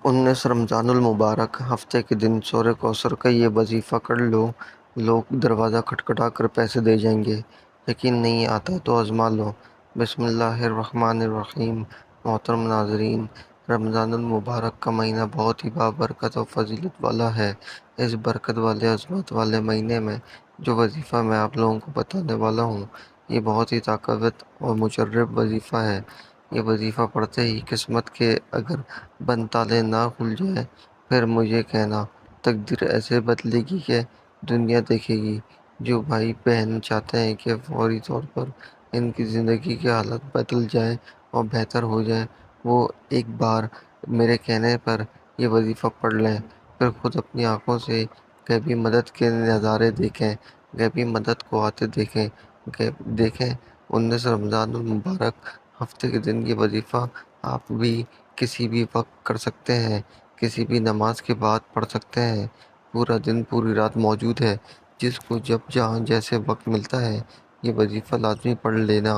19 رمضان المبارک ہفتے کے دن سورہ کوثر کا یہ وظیفہ کر لو، لوگ دروازہ کھٹکھٹا کر پیسے دے جائیں گے۔ یقین نہیں آتا تو آزما لو۔ بسم اللہ الرحمن الرحیم۔ محترم ناظرین، رمضان المبارک کا مہینہ بہت ہی بابرکت اور فضیلت والا ہے۔ اس برکت والے عظمت والے مہینے میں جو وظیفہ میں آپ لوگوں کو بتانے والا ہوں، یہ بہت ہی طاقتور اور مجرب وظیفہ ہے۔ یہ وظیفہ پڑھتے ہی قسمت کے اگر بند تالے نہ کھل جائیں، پھر مجھے کہنا، تقدیر ایسے بدلے گی کہ دنیا دیکھے گی۔ جو بھائی بہن چاہتے ہیں کہ فوری طور پر ان کی زندگی کی حالت بدل جائے اور بہتر ہو جائے، وہ ایک بار میرے کہنے پر یہ وظیفہ پڑھ لیں، پھر خود اپنی آنکھوں سے غیبی مدد کے نظارے دیکھیں، غیبی مدد کو آتے دیکھیں۔ 19 رمضان المبارک ہفتے کے دن یہ وظیفہ آپ بھی کسی بھی وقت کر سکتے ہیں، کسی بھی نماز کے بعد پڑھ سکتے ہیں۔ پورا دن پوری رات موجود ہے۔ جس کو جب جہاں جیسے وقت ملتا ہے، یہ وظیفہ لازمی پڑھ لینا۔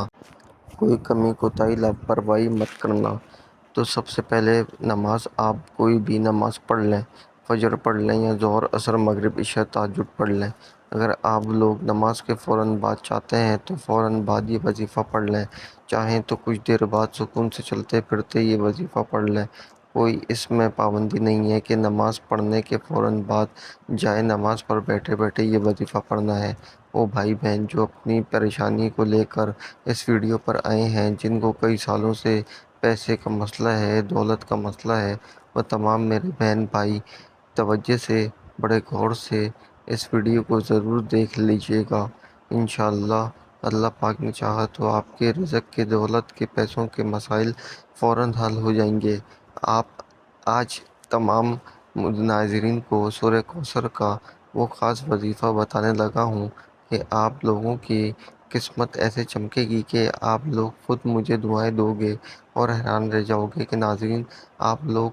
کوئی کمی کوتاہی لاپرواہی مت کرنا۔ تو سب سے پہلے نماز، آپ کوئی بھی نماز پڑھ لیں، فجر پڑھ لیں یا ظہر، عصر، مغرب، عشاء، تہجد پڑھ لیں۔ اگر آپ لوگ نماز کے فوراً بعد چاہتے ہیں تو فوراً بعد یہ وظیفہ پڑھ لیں، چاہیں تو کچھ دیر بعد سکون سے چلتے پھرتے یہ وظیفہ پڑھ لیں۔ کوئی اس میں پابندی نہیں ہے کہ نماز پڑھنے کے فوراً بعد جائے نماز پر بیٹھے بیٹھے یہ وظیفہ پڑھنا ہے۔ وہ بھائی بہن جو اپنی پریشانی کو لے کر اس ویڈیو پر آئے ہیں، جن کو کئی سالوں سے پیسے کا مسئلہ ہے، دولت کا مسئلہ ہے، وہ تمام میرے بہن بھائی توجہ سے، بڑے غور سے اس ویڈیو کو ضرور دیکھ لیجیے گا۔ انشاءاللہ اللہ پاک نے چاہا تو آپ کے رزق کے، دولت کے، پیسوں کے مسائل فوراً حل ہو جائیں گے۔ آج تمام ناظرین کو سورہ کوثر کا وہ خاص وظیفہ بتانے لگا ہوں کہ آپ لوگوں کی قسمت ایسے چمکے گی کہ آپ لوگ خود مجھے دعائیں دو گے اور حیران رہ جاؤ گے کہ ناظرین، آپ لوگ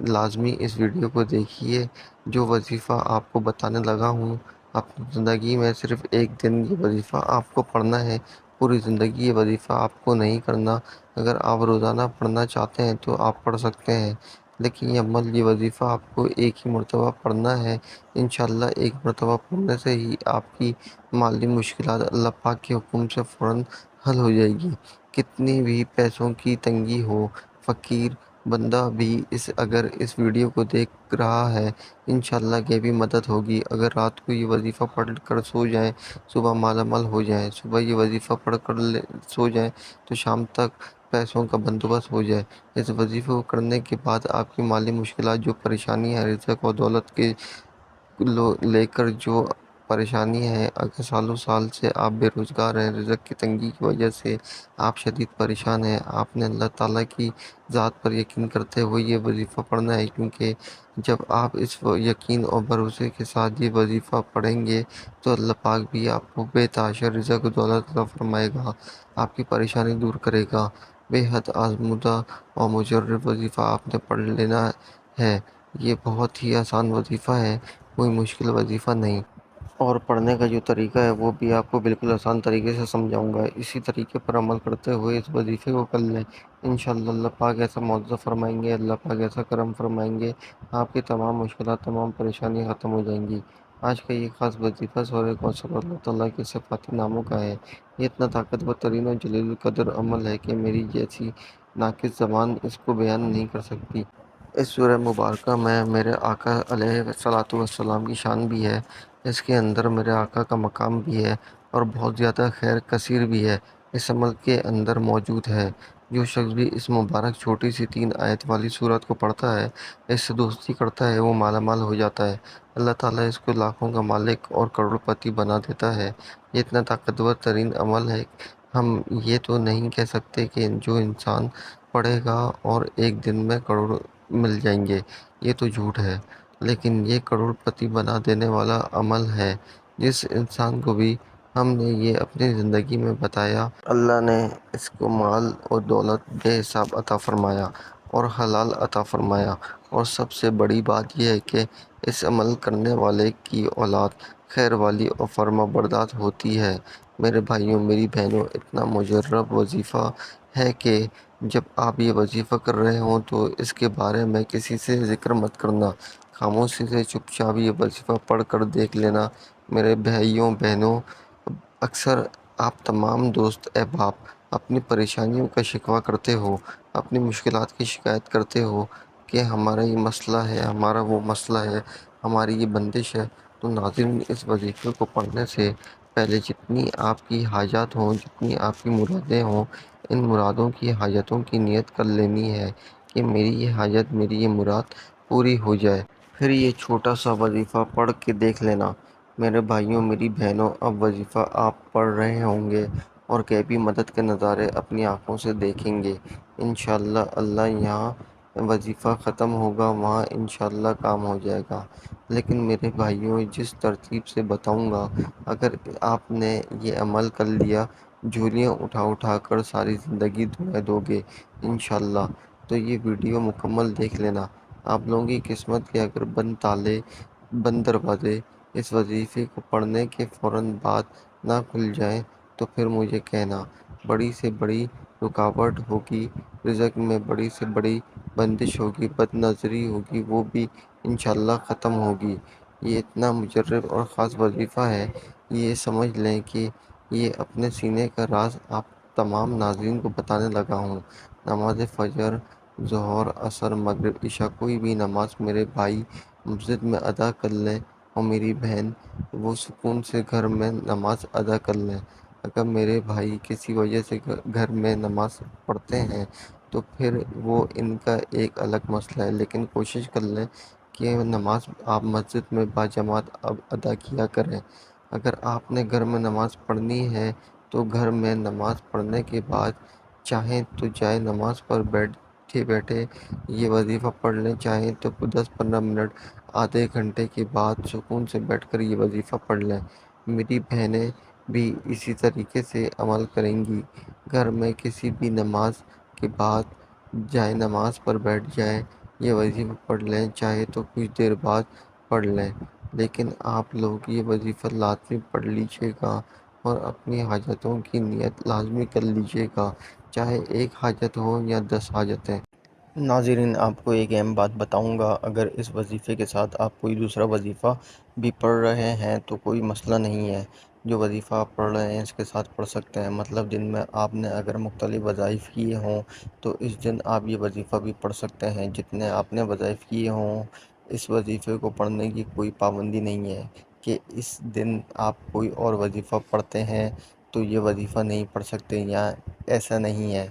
لازمی اس ویڈیو کو دیکھیے۔ جو وظیفہ آپ کو بتانے لگا ہوں، اپنی زندگی میں صرف ایک دن یہ وظیفہ آپ کو پڑھنا ہے، پوری زندگی یہ وظیفہ آپ کو نہیں کرنا۔ اگر آپ روزانہ پڑھنا چاہتے ہیں تو آپ پڑھ سکتے ہیں، لیکن یہ وظیفہ آپ کو ایک ہی مرتبہ پڑھنا ہے۔ انشاءاللہ ایک مرتبہ پڑھنے سے ہی آپ کی مالی مشکلات اللہ پاک کے حکم سے فوراً حل ہو جائے گی۔ کتنی بھی پیسوں کی تنگی ہو، فقیر بندہ بھی اگر اس ویڈیو کو دیکھ رہا ہے، انشاءاللہ غیبی مدد ہوگی۔ اگر رات کو یہ وظیفہ پڑھ کر سو جائیں، صبح مالا مال ہو جائیں، صبح یہ وظیفہ پڑھ کر سو جائیں تو شام تک پیسوں کا بندوبست ہو جائے۔ اس وظیفے کو کرنے کے بعد آپ کی مالی مشکلات، جو پریشانی ہے، رزق اور دولت کے لے کر جو پریشانی ہے، اگر سالوں سال سے آپ بے روزگار ہیں، رزق کی تنگی کی وجہ سے آپ شدید پریشان ہیں، آپ نے اللہ تعالیٰ کی ذات پر یقین کرتے ہوئے یہ وظیفہ پڑھنا ہے، کیونکہ جب آپ اس یقین اور بھروسے کے ساتھ یہ وظیفہ پڑھیں گے تو اللہ پاک بھی آپ کو بے تحاشا رزق و دولت عطا فرمائے گا، آپ کی پریشانی دور کرے گا۔ بے حد آزمودہ اور مجرب وظیفہ آپ نے پڑھ لینا ہے۔ یہ بہت ہی آسان وظیفہ ہے، کوئی مشکل وظیفہ نہیں۔ اور پڑھنے کا جو طریقہ ہے وہ بھی آپ کو بالکل آسان طریقے سے سمجھاؤں گا۔ اسی طریقے پر عمل کرتے ہوئے اس وظیفے کو کر لیں، انشاءاللہ اللہ پاک ایسا معجزہ فرمائیں گے، اللہ پاک ایسا کرم فرمائیں گے، آپ کی تمام مشکلات، تمام پریشانی ختم ہو جائیں گی۔ آج کا یہ خاص وظیفہ سورہ کوثر اللہ تعالیٰ کے صفاتی ناموں کا ہے۔ یہ اتنا طاقتور ترین اور جلیل القدر عمل ہے کہ میری جیسی ناقص زبان اس کو بیان نہیں کر سکتی۔ اس سورہ مبارکہ میں میرے آقا علیہ الصلوۃ والسلام کی شان بھی ہے، اس کے اندر میرے آقا کا مقام بھی ہے اور بہت زیادہ خیر کثیر بھی ہے اس عمل کے اندر موجود ہے۔ جو شخص بھی اس مبارک چھوٹی سی 3 آیت والی سورت کو پڑھتا ہے، اس سے دوستی کرتا ہے، وہ مالا مال ہو جاتا ہے۔ اللہ تعالیٰ اس کو لاکھوں کا مالک اور کروڑ پتی بنا دیتا ہے۔ یہ اتنا طاقتور ترین عمل ہے، ہم یہ تو نہیں کہہ سکتے کہ جو انسان پڑھے گا اور ایک دن میں کروڑ مل جائیں گے، یہ تو جھوٹ ہے، لیکن یہ کروڑ پتی بنا دینے والا عمل ہے۔ جس انسان کو بھی ہم نے یہ اپنی زندگی میں بتایا، اللہ نے اس کو مال اور دولت بے حساب عطا فرمایا اور حلال عطا فرمایا، اور سب سے بڑی بات یہ ہے کہ اس عمل کرنے والے کی اولاد خیر والی اور فرما بردار ہوتی ہے۔ میرے بھائیوں، میری بہنوں، اتنا مجرب وظیفہ ہے کہ جب آپ یہ وظیفہ کر رہے ہوں تو اس کے بارے میں کسی سے ذکر مت کرنا، خاموشی سے چپ چاپ یہ وظیفہ پڑھ کر دیکھ لینا۔ میرے بھائیوں بہنوں، اکثر آپ تمام دوست احباب اپنی پریشانیوں کا شکوہ کرتے ہو، اپنی مشکلات کی شکایت کرتے ہو کہ ہمارا یہ مسئلہ ہے، ہمارا وہ مسئلہ ہے، ہماری یہ بندش ہے۔ تو ناظرین، اس وظیفے کو پڑھنے سے پہلے جتنی آپ کی حاجات ہوں، جتنی آپ کی مرادیں ہوں، ان مرادوں کی حاجتوں کی نیت کر لینی ہے کہ میری یہ حاجت، میری یہ مراد پوری ہو جائے۔ پھر یہ چھوٹا سا وظیفہ پڑھ کے دیکھ لینا۔ میرے بھائیوں، میری بہنوں، اب وظیفہ آپ پڑھ رہے ہوں گے اور غیبی مدد کے نظارے اپنی آنکھوں سے دیکھیں گے۔ انشاءاللہ اللہ یہاں وظیفہ ختم ہوگا، وہاں انشاءاللہ کام ہو جائے گا۔ لیکن میرے بھائیوں، جس ترتیب سے بتاؤں گا، اگر آپ نے یہ عمل کر لیا، جھولیاں اٹھا اٹھا کر ساری زندگی دھوئے دو گے انشاءاللہ۔ تو یہ ویڈیو مکمل دیکھ لینا۔ آپ لوگوں کی قسمت کے اگر بند تالے، بند دروازے اس وظیفے کو پڑھنے کے فوراً بعد نہ کھل جائیں تو پھر مجھے کہنا۔ بڑی سے بڑی رکاوٹ ہوگی، رزق میں بڑی سے بڑی بندش ہوگی، بد نظری ہوگی، وہ بھی انشاءاللہ ختم ہوگی۔ یہ اتنا مجرب اور خاص وظیفہ ہے، یہ سمجھ لیں کہ یہ اپنے سینے کا راز آپ تمام ناظرین کو بتانے لگا ہوں۔ نماز فجر، ظہر، عصر، مغرب، عشاء، کوئی بھی نماز میرے بھائی مسجد میں ادا کر لیں اور میری بہن وہ سکون سے گھر میں نماز ادا کر لیں۔ اگر میرے بھائی کسی وجہ سے گھر میں نماز پڑھتے ہیں تو پھر وہ ان کا ایک الگ مسئلہ ہے، لیکن کوشش کر لیں کہ نماز آپ مسجد میں باجماعت ادا کیا کریں۔ اگر آپ نے گھر میں نماز پڑھنی ہے تو گھر میں نماز پڑھنے کے بعد چاہیں تو جائے نماز پر بیٹھے بیٹھے یہ وظیفہ پڑھ لیں، چاہیں تو 10-15 منٹ، آدھے گھنٹے کے بعد سکون سے بیٹھ کر یہ وظیفہ پڑھ لیں۔ میری بہنیں بھی اسی طریقے سے عمل کریں گی، گھر میں کسی بھی نماز کے بعد جائے نماز پر بیٹھ جائیں، یہ وظیفہ پڑھ لیں، چاہے تو کچھ دیر بعد پڑھ لیں، لیکن آپ لوگ یہ وظیفہ لازمی پڑھ لیجیے گا اور اپنی حاجتوں کی نیت لازمی کر لیجیے گا، چاہے ایک حاجت ہو یا 10 حاجتیں۔ ناظرین، آپ کو ایک اہم بات بتاؤں گا، اگر اس وظیفے کے ساتھ آپ کوئی دوسرا وظیفہ بھی پڑھ رہے ہیں تو کوئی مسئلہ نہیں ہے۔ جو وظیفہ آپ پڑھ رہے ہیں اس کے ساتھ پڑھ سکتے ہیں، مطلب دن میں آپ نے اگر مختلف وظائف کیے ہوں تو اس دن آپ یہ وظیفہ بھی پڑھ سکتے ہیں۔ جتنے آپ نے وظائف کیے ہوں، اس وظیفے کو پڑھنے کی کوئی پابندی نہیں ہے کہ اس دن آپ کوئی اور وظیفہ پڑھتے ہیں تو یہ وظیفہ نہیں پڑھ سکتے، یا ایسا نہیں ہے۔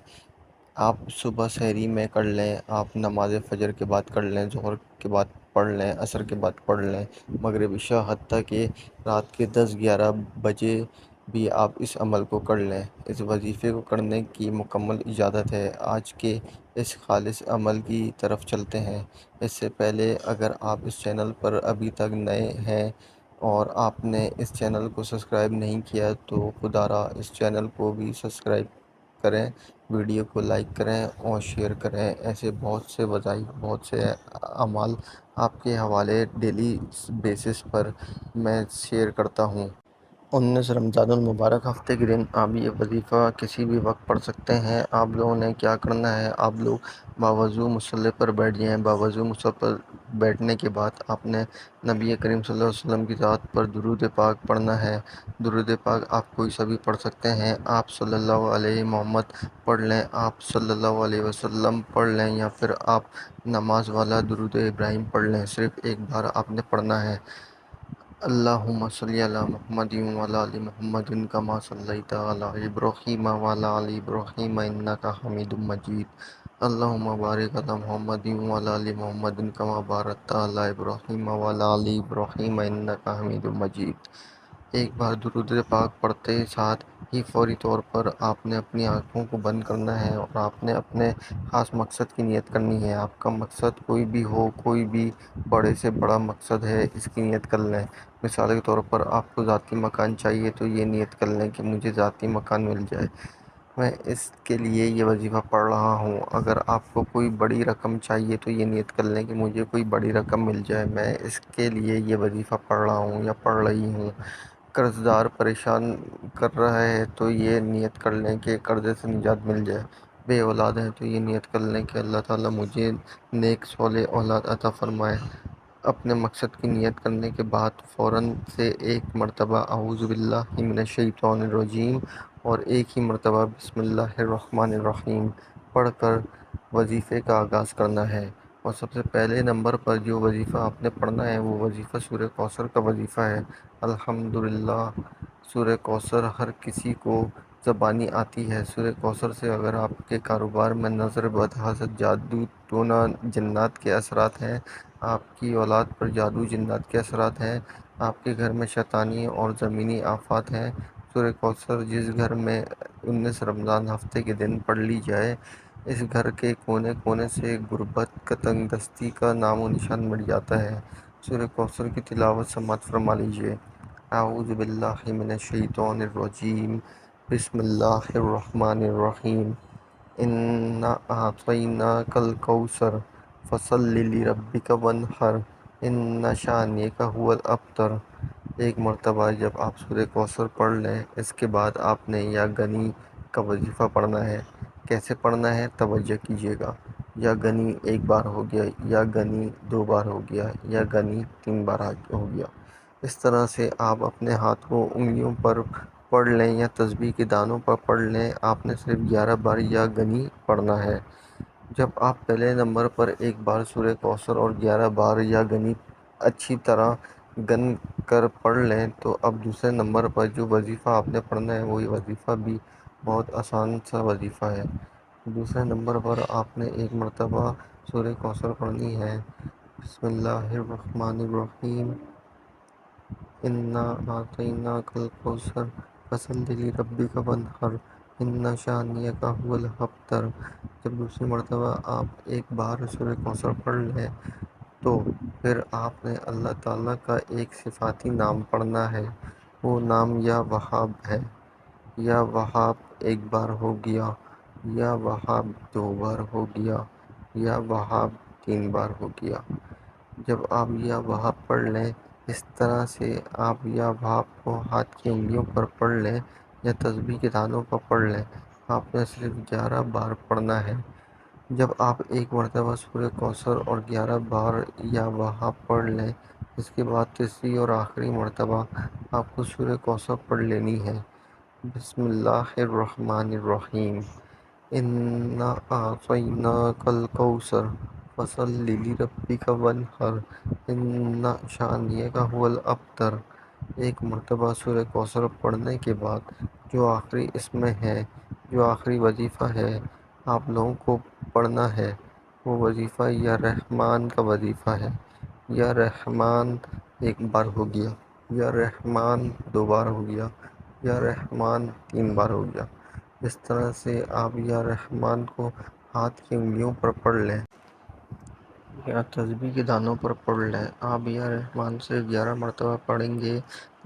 آپ صبح سحری میں کر لیں، آپ نماز فجر کے بعد کر لیں، ظہر کے بعد پڑھ لیں، عصر کے بعد پڑھ لیں، مغرب، عشاء، حتیٰ کہ رات کے 10-11 بجے بھی آپ اس عمل کو کر لیں۔ اس وظیفے کو کرنے کی مکمل اجازت ہے۔ آج کے اس خالص عمل کی طرف چلتے ہیں۔ اس سے پہلے اگر آپ اس چینل پر ابھی تک نئے ہیں اور آپ نے اس چینل کو سبسکرائب نہیں کیا تو خدا را اس چینل کو بھی سبسکرائب کریں، ویڈیو کو لائک کریں اور شیئر کریں۔ ایسے بہت سے وظائف، بہت سے اعمال آپ کے حوالے ڈیلی بیسس پر میں شیئر کرتا ہوں۔ 19 رمضان المبارک ہفتے کے دن آپ یہ وظیفہ کسی بھی وقت پڑھ سکتے ہیں۔ آپ لوگوں نے کیا کرنا ہے، آپ لوگ باوضو مصلی پر بیٹھ جائیں۔ باوضو مصلی پر بیٹھنے کے بعد آپ نے نبی کریم صلی اللہ علیہ وسلم کی ذات پر درود پاک پڑھنا ہے۔ درود پاک آپ کوئی سا بھی پڑھ سکتے ہیں۔ آپ صلی اللہ علیہ محمد پڑھ لیں، آپ صلی اللہ علیہ وسلم پڑھ لیں، یا پھر آپ نماز والا درود ابراہیم پڑھ لیں۔ صرف ایک بار آپ نے پڑھنا ہے۔ اللہم صلی علی محمد وعلی آل محمد کما صلیت علی ابراہیم وعلی آل ابراہیم انک حمید مجید۔ اللہم بارک علی محمد وعلی آل محمد کما بارکت علی ابراہیم وعلی آل ابراہیم انک حمید مجید۔ ایک بار درود پاک پڑھتے ساتھ ہی فوری طور پر آپ نے اپنی آنکھوں کو بند کرنا ہے اور آپ نے اپنے خاص مقصد کی نیت کرنی ہے۔ آپ کا مقصد کوئی بھی ہو، کوئی بھی بڑے سے بڑا مقصد ہے، اس کی نیت کر لیں۔ مثال کے طور پر آپ کو ذاتی مکان چاہیے تو یہ نیت کر لیں کہ مجھے ذاتی مکان مل جائے۔ میں اس کے لیے یہ وظیفہ پڑھ رہا ہوں۔ اگر آپ کو کوئی بڑی رقم چاہیے تو یہ نیت کر لیں کہ مجھے کوئی بڑی رقم مل جائے، میں اس کے لیے یہ وظیفہ پڑھ رہا ہوں یا پڑھ رہی ہوں۔ قرض دار پریشان کر رہا ہے تو یہ نیت کر لیں کہ قرضے سے نجات مل جائے۔ بے اولاد ہے تو یہ نیت کر لیں کہ اللہ تعالیٰ مجھے نیک صالح اولاد عطا فرمائے۔ اپنے مقصد کی نیت کرنے کے بعد فوراً سے ایک مرتبہ اعوذ باللہ من الشیطان الرجیم اور ایک ہی مرتبہ بسم اللہ الرحمن الرحیم پڑھ کر وظیفے کا آغاز کرنا ہے۔ اور سب سے پہلے نمبر پر جو وظیفہ آپ نے پڑھنا ہے وہ وظیفہ سورہ کوثر کا وظیفہ ہے۔ الحمدللہ، سورہ کوثر ہر کسی کو زبانی آتی ہے۔ سورہ کوثر سے اگر آپ کے کاروبار میں نظر بد، حسد، جادو ٹونا جنات کے اثرات ہیں، آپ کی اولاد پر جادو جنات کے اثرات ہیں، آپ کے گھر میں شیطانی اور زمینی آفات ہیں، سورہ کوثر جس گھر میں 19 رمضان ہفتے کے دن پڑھ لی جائے، اس گھر کے کونے کونے سے غربت، تنگ دستی کا نام و نشان مٹ جاتا ہے۔ سورہ کوثر کی تلاوت سماعت فرما لیجیے۔ اعوذ باللہ من الشیطان الرجیم، بسم اللہ الرحمن الرحیم، انا اعطیناک الکوثر فصل لربک وانحر ان شانئک ھو الابتر۔ ایک مرتبہ جب آپ سورہ کوثر پڑھ لیں، اس کے بعد آپ نے یا گنی کا وظیفہ پڑھنا ہے۔ کیسے پڑھنا ہے توجہ کیجیے گا۔ یا گنی ایک بار ہو گیا، یا گنی 2 بار ہو گیا، یا گنی 3 بار ہو گیا۔ اس طرح سے آپ اپنے ہاتھ کو انگلیوں پر پڑھ لیں یا تسبیح کے دانوں پر پڑھ لیں، آپ نے صرف 11 بار یا گنی پڑھنا ہے۔ جب آپ پہلے نمبر پر ایک بار سورہ کوثر اور 11 بار یا گنی اچھی طرح گن کر پڑھ لیں تو اب دوسرے نمبر پر جو وظیفہ آپ نے پڑھنا ہے وہی وظیفہ بھی بہت آسان سا وظیفہ ہے۔ دوسرے نمبر پر آپ نے ایک مرتبہ سورہ کوثر پڑھنی ہے۔ بسم اللہ الرحمن الرحیم، انا اعطیناک الکوثر فصل لربک وانحر ان شانئک ھو الابتر۔ جب دوسری مرتبہ آپ ایک بار سورہ کوثر پڑھ لیں تو پھر آپ نے اللہ تعالیٰ کا ایک صفاتی نام پڑھنا ہے۔ وہ نام یا وہاب ہے۔ یا وہاب ایک بار ہو گیا، یا وہاب 2 بار ہو گیا، یا وہاب 3 بار ہو گیا۔ جب آپ یا وہاب پڑھ لیں، اس طرح سے آپ یا وہاب کو ہاتھ کی انگلیوں پر پڑھ لیں یا تسبیح کے دانوں پر پڑھ لیں، آپ نے صرف 11 بار پڑھنا ہے۔ جب آپ ایک مرتبہ سورہ کوثر اور 11 بار یا وہاب پڑھ لیں، اس کے بعد تیسری اور آخری مرتبہ آپ کو سورہ کوثر پڑھ لینی ہے۔ بسم اللہ الرحمن الرحیم، انا اعطیناک الکوثر فصل لربک وانحر ان شانئک ھو الابتر۔ ایک مرتبہ سورہ کوثر پڑھنے کے بعد جو آخری اس میں ہے، جو آخری وظیفہ ہے آپ لوگوں کو پڑھنا ہے، وہ وظیفہ یا رحمان کا وظیفہ ہے۔ یا رحمان ایک بار ہو گیا، یا رحمان 2 بار ہو گیا، یا رحمان 3 بار ہو گیا۔ اس طرح سے آپ یا رحمان کو ہاتھ کی انگلیوں پر پڑھ لیں یا تسبیح کے دانوں پر پڑھ لیں۔ آپ یا رحمان سے 11 مرتبہ پڑھیں گے۔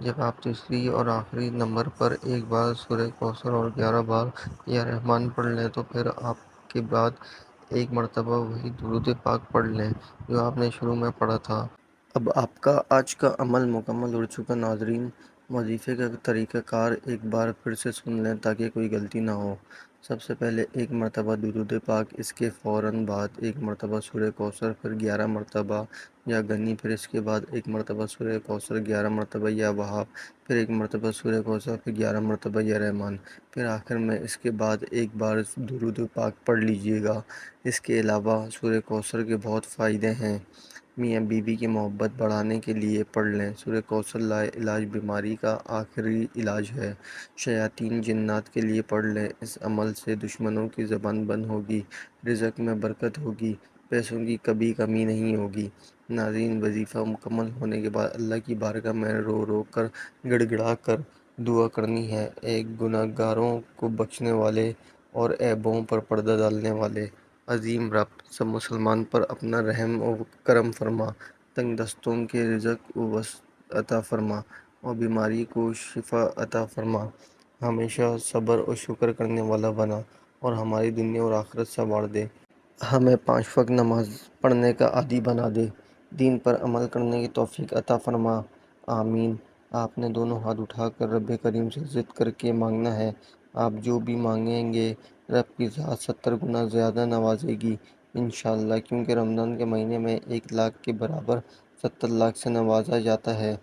جب آپ تیسری اور آخری نمبر پر ایک بار سورہ کوثر اور 11 بار یا رحمان پڑھ لیں تو پھر آپ کے بعد ایک مرتبہ وہی درود پاک پڑھ لیں جو آپ نے شروع میں پڑھا تھا۔ اب آپ کا آج کا عمل مکمل ہو چکا۔ ناظرین، وظیفے کا طریقہ کار ایک بار پھر سے سن لیں تاکہ کوئی غلطی نہ ہو۔ سب سے پہلے ایک مرتبہ درود پاک، اس کے فوراً بعد ایک مرتبہ سورہ کوثر، پھر 11 مرتبہ یا گنی، پھر اس کے بعد ایک مرتبہ سورہ کوثر، 11 مرتبہ یا وہاب، پھر ایک مرتبہ سورہ کوثر، پھر 11 مرتبہ یا رحمان، پھر آخر میں اس کے بعد ایک بار درود پاک پڑھ لیجئے گا۔ اس کے علاوہ سورہ کوثر کے بہت فائدے ہیں۔ میاں بیوی کی محبت بڑھانے کے لیے پڑھ لیں۔ سورہ کوثر لا علاج بیماری کا آخری علاج ہے۔ شیاطین جنات کے لیے پڑھ لیں۔ اس عمل سے دشمنوں کی زبان بند ہوگی، رزق میں برکت ہوگی، پیسوں کی کبھی کمی نہیں ہوگی۔ ناظرین، وظیفہ مکمل ہونے کے بعد اللہ کی بارگاہ میں رو رو کر، گڑ گڑا کر دعا کرنی ہے۔ اے گناہ گاروں کو بخشنے والے اور عیبوں پر پردہ ڈالنے والے عظیم رب، سب مسلمان پر اپنا رحم و کرم فرما، تنگ دستوں کے رزق و وسعت عطا فرما اور بیماری کو شفا عطا فرما۔ ہمیشہ صبر اور شکر کرنے والا بنا اور ہماری دنیا اور آخرت سنوار دے۔ ہمیں 5 وقت نماز پڑھنے کا عادی بنا دے۔ دین پر عمل کرنے کی توفیق عطا فرما۔ آمین۔ آپ نے دونوں ہاتھ اٹھا کر رب کریم سے ضد کر کے مانگنا ہے۔ آپ جو بھی مانگیں گے رب کی ذات 70 گنا زیادہ نوازے گی انشاءاللہ، کیونکہ رمضان کے مہینے میں 1 لاکھ کے برابر 70 لاکھ سے نوازا جاتا ہے۔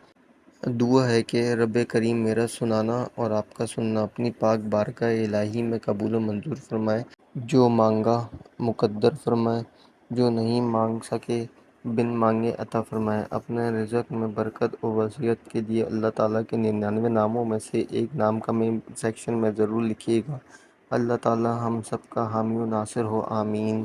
دعا ہے کہ رب کریم میرا سنانا اور آپ کا سننا اپنی پاک بارگاہ الہی میں قبول و منظور فرمائے۔ جو مانگا مقدر فرمائے، جو نہیں مانگ سکے بن مانگے عطا فرمائے۔ اپنے رزق میں برکت اور وسعت کے لیے اللہ تعالیٰ کے 99 ناموں میں سے ایک نام کمنٹ سیکشن میں ضرور لکھیے گا۔ اللہ تعالیٰ ہم سب کا حامی و ناصر ہو، آمین۔